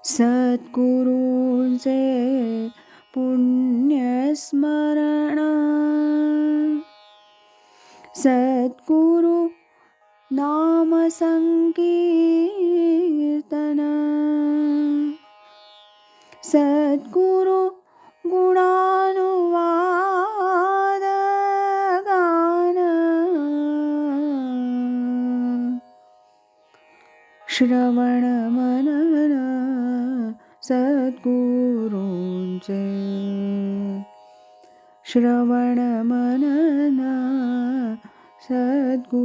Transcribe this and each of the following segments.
सद्गुरूंचे पुण्यस्मरण. सद्गुरु नाम संकीर्तन. सद्गुरु गुणानुवाद गान. श्रवण मनन सद्गुरूंचे. श्रवण मनन सद्गुरूंचे.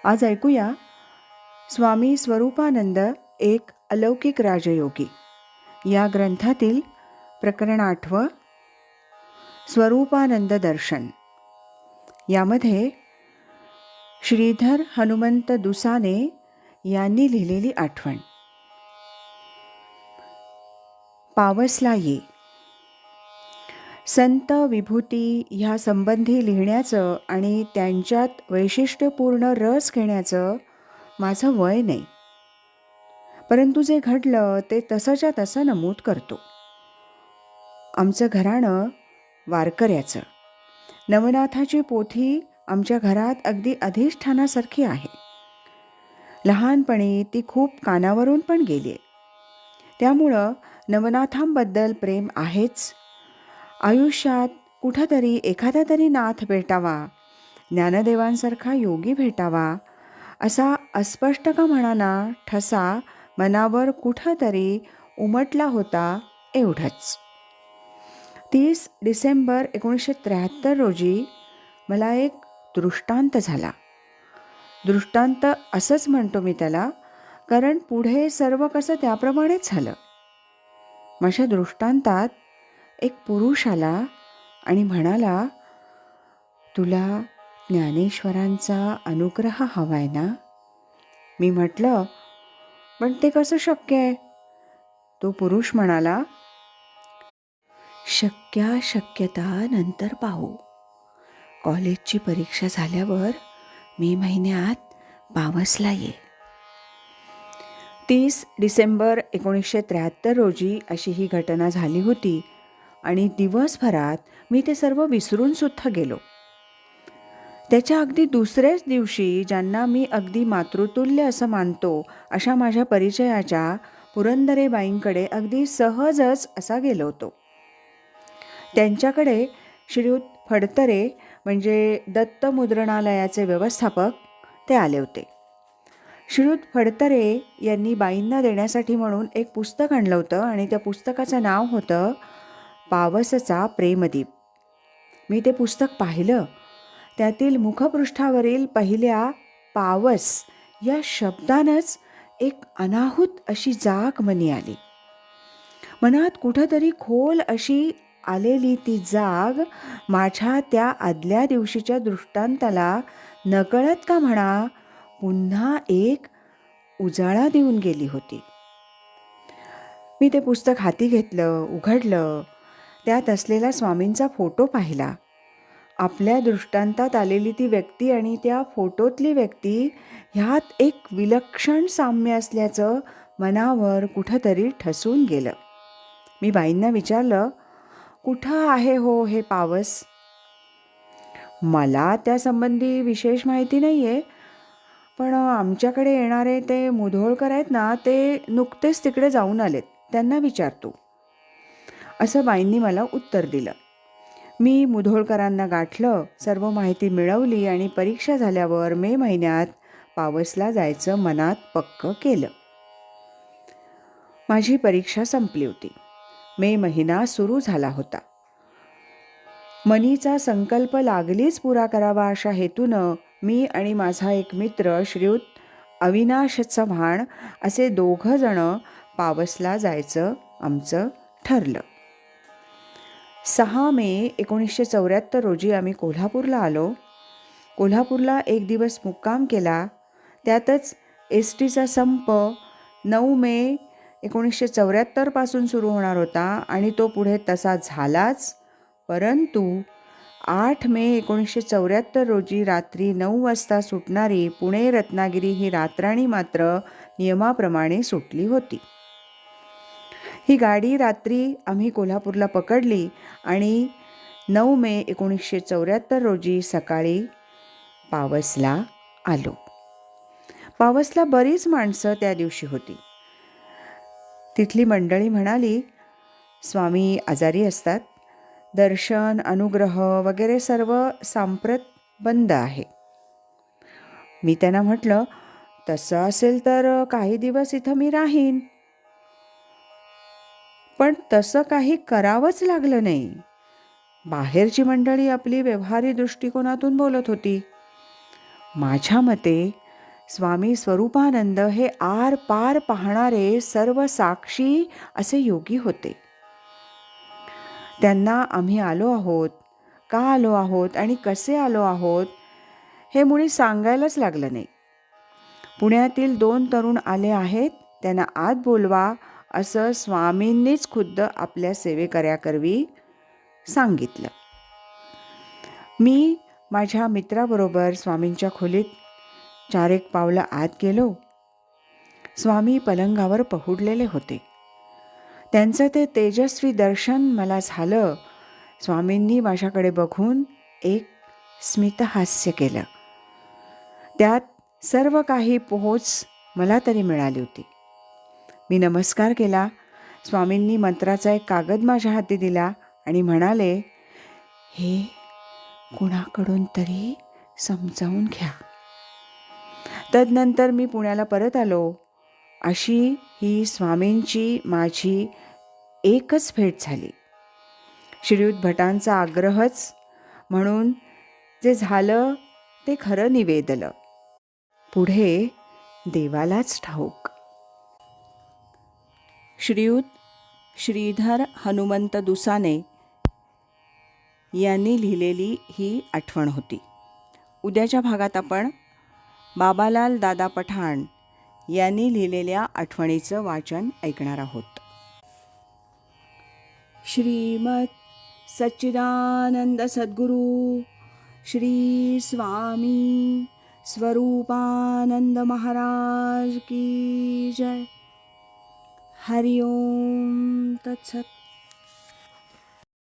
आज ऐकूया स्वामी स्वरूपानंद एक अलौकिक राजयोगी या ग्रंथातील प्रकरण 8 स्वरूपानंद दर्शन. यामध्ये श्रीधर हनुमंत दुसाने यांनी लिहिलेली आठवण. पावसला ये. संत विभूती ह्या संबंधी लिहिण्याचं आणि त्यांच्यात वैशिष्ट्यपूर्ण रस घेण्याचं माझं वय नाही, परंतु जे घडलं ते तसंच्या तसं नमूद करतो. आमचं घराणं वारकऱ्याचं. नवनाथाची पोथी आमच्या घरात अगदी अधिष्ठानासारखी आहे. लहानपणी ती खूप कानावरून पण गेली आहे. त्यामुळं नवनाथांबद्दल प्रेम आहेच. आयुष्यात कुठंतरी एखादा तरी नाथ भेटावा, ज्ञानदेवांसारखा योगी भेटावा, असा अस्पष्ट का म्हणाना ठसा मनावर कुठंतरी उमटला होता, एवढंच. 30 डिसेंबर 1973 रोजी मला एक दृष्टांत झाला. दृष्टांत असंच म्हणतो मी त्याला, कारण पुढे सर्व कसं त्याप्रमाणेच झालं. माझ्या दृष्टांतात एक पुरुष आला आणि म्हणाला, तुला ज्ञानेश्वरांचा अनुग्रह हवाय ना? मी म्हटलं, पण ते कसं शक्य आहे? तो पुरुष म्हणाला, शक्यता नंतर पाहू. कॉलेजची परीक्षा झाल्यावर मे महिन्यात पावसला ये. 30 डिसेंबर 1973 रोजी अशी ही घटना झाली होती आणि दिवसभरात मी ते सर्व विसरून सुद्धा गेलो. त्याच्या अगदी दुसऱ्याच दिवशी ज्यांना मी अगदी मातृतुल्य असं मानतो अशा माझ्या परिचयाच्या पुरंदरेबाईंकडे अगदी सहजच असा गेलो होतो. त्यांच्याकडे श्रीयुत फडतरे म्हणजे दत्त मुद्रणालयाचे व्यवस्थापक ते आले होते. श्रीयुत फडतरे यांनी बाईंना देण्यासाठी म्हणून एक पुस्तक आणलं होतं आणि त्या पुस्तकाचं नाव होतं पावसचा प्रेमदीप. मी ते पुस्तक पाहिलं. त्यातील मुखपृष्ठावरील पहिल्या पावस या शब्दानंच एक अनाहूत अशी जाग मनी आली. मनात कुठंतरी खोल अशी आलेली ती जाग माझ्या त्या आदल्या दिवशीच्या दृष्टांताला नकळत का म्हणा पुन्हा एक उजाळा देऊन गेली होती. मी ते पुस्तक हाती घेतलं, उघडलं. त्यात असलेला स्वामींचा फोटो पाहिला. आपल्या दृष्टांतात आलेली ती व्यक्ती आणि त्या फोटोतली व्यक्ती ह्यात एक विलक्षण साम्य असल्याचं मनावर कुठंतरी ठसून गेलं. मी बाईंना विचारलं, कुठं आहे हो हे पावस? मला त्यासंबंधी विशेष माहिती नाही आहे, पण आमच्याकडे येणारे ते मुधोळकर आहेत ना, ते नुकतेच तिकडे जाऊन आलेत, त्यांना विचारतो, असं बाईंनी मला उत्तर दिलं. मी मुधोळकरांना गाठलं, सर्व माहिती मिळवली आणि परीक्षा झाल्यावर मे महिन्यात पावसला जायचं मनात पक्क केलं. माझी परीक्षा संपली होती. मे महिना सुरू झाला होता. मनीचा संकल्प लागलीच पुरा करावा अशा हेतूनं मी आणि माझा एक मित्र श्रीयुत अविनाश चव्हाण असे 2 जण पावसला जायचं आमचं ठरलं. 6 मे 1974 रोजी आम्ही कोल्हापूरला आलो. कोल्हापूरला 1 दिवस मुक्काम केला. त्यातच एसटीचा संप 9 मे 1974 पासून सुरू होणार होता आणि तो पुढे तसा झालाच. परंतु 8 मे 1974 रोजी रात्री 9 वाजता सुटणारी पुणे रत्नागिरी ही रातराणी मात्र नियमाप्रमाणे सुटली होती. ही गाडी रात्री आम्ही कोल्हापूरला पकडली आणि 9 मे 1974 रोजी सकाळी पावसला आलो. पावसला बरीच माणसं त्या दिवशी होती. तिथली मंडळी म्हणाली, स्वामी आजारी असतात, दर्शन अनुग्रह वगैरे सर्व सांप्रत बंद आहे. मी त्यांना म्हटलं, तसं असेल तर काही दिवस इथं मी राहीन. पण तसं काही करावंच लागलं नाही. बाहेरची मंडळी आपली व्यवहारी दृष्टिकोनातून बोलत होती. माझ्या मते स्वामी स्वरूपानंद हे आर पार पाहणारे सर्व साक्षी असे योगी होते. त्यांना आम्ही आलो आहोत, का आलो आहोत आणि कसे आलो आहोत हे मुळी सांगायलाच लागलं नाही. पुण्यातील 2 तरुण आले आहेत, त्यांना आत बोलवा असं स्वामींनीच खुद्द आपल्या सेवेकऱ्याकरवी सांगितलं. मी माझ्या मित्राबरोबर स्वामींच्या खोलीत 4 पावलं आत गेलो. स्वामी पलंगावर पहुडलेले होते. त्यांचं ते तेजस्वी दर्शन मला झालं. स्वामींनी माझ्याकडे बघून एक स्मितहास्य केलं. त्यात सर्व काही पोहोच मला तरी मिळाली होती. मी नमस्कार केला. स्वामींनी मंत्राचा एक कागद माझ्या हाती दिला आणि म्हणाले, हे कुणाकडून तरी समजावून घ्या. तदनंतर मी पुण्याला परत आलो. अशी ही स्वामींची माझी एकच भेट झाली. श्रीयुत भटांचा आग्रहच म्हणून जे झालं ते खरं निवेदलं. पुढे देवालाच ठाऊक. श्रीयुत श्रीधर हनुमंत दुसाने यांनी लिहिलेली ही आठवण होती. उद्याच्या भागात आपण बाबालाल दादा पठाण यांनी लिहिलेल्या आठवणीचं वाचन ऐकणार आहोत. श्रीमत सच्चिदानंद सद्गुरू श्री स्वामी स्वरूपानंद महाराज की जय. हरि ओम तत्सत.